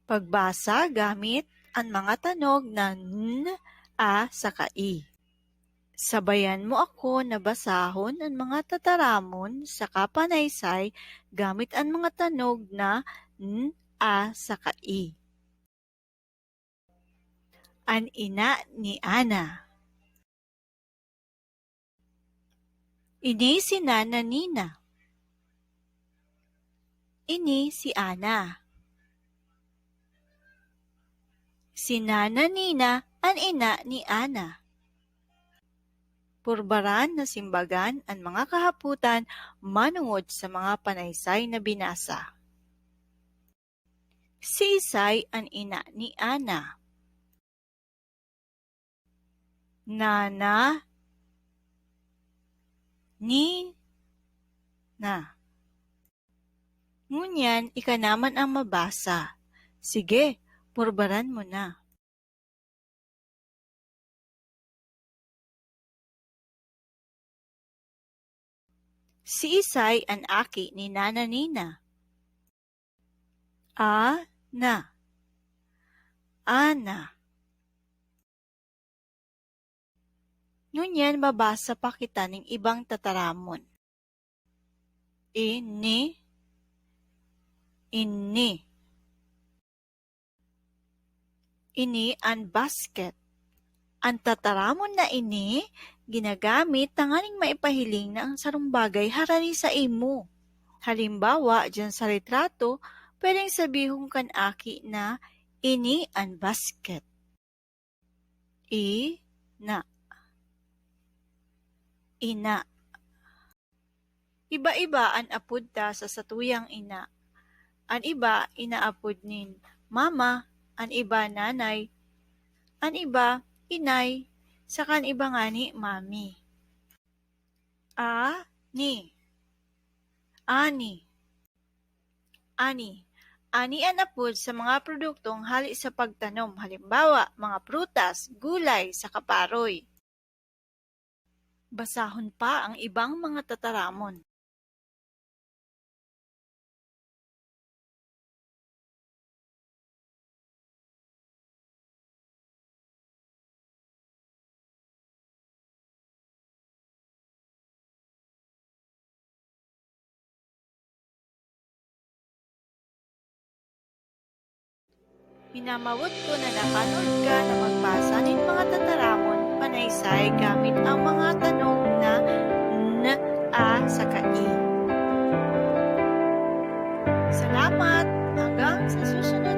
Pagbasa gamit ang mga tanog na n, a, saka i. Sabayan mo ako na basahon ang mga tataramon sa kapanaysay gamit ang mga tanog na n, a, saka i. An ina ni Ana. Ini si Nana Nina. Ini si Ana. Si Nana Nina ang ina ni Ana. Purbaran na simbagan ang mga kahaputan manungod sa mga panaysay na binasa. Si Isay ang ina ni Ana. Nana ni na. Ngunyan, ika naman ang mabasa. Sige, purbaran mo na. Si Isay ang aki ni Nana Nina. Na. Ana. Ngunyan, babasa pa kita ng ibang tataramon. Ini. Ini ang basket. Ang tataramon na ini, ginagamit tanganing maipahiling na ang sarong bagay harani sa imo. Halimbawa, dyan sa retrato, pwedeng sabihong kan aki na ini ang basket. Na. Ina. Iba-iba ang apod ta sa satuyang ina. Ang iba, inaapod nin mama, ang iba nanay, ang iba inay, saka ang iba nga ni mami. Ani. Ani ang apod sa mga produktong hali sa pagtanom, halimbawa, mga prutas, gulay, sa kaparoy. Basahon pa ang ibang mga tataramon. Hinamawot ko na napanood ka na magbasa ng mga tataramon panaysay gamit ang mga tanog na n, a, saka i. Salamat! Hanggang sa susunod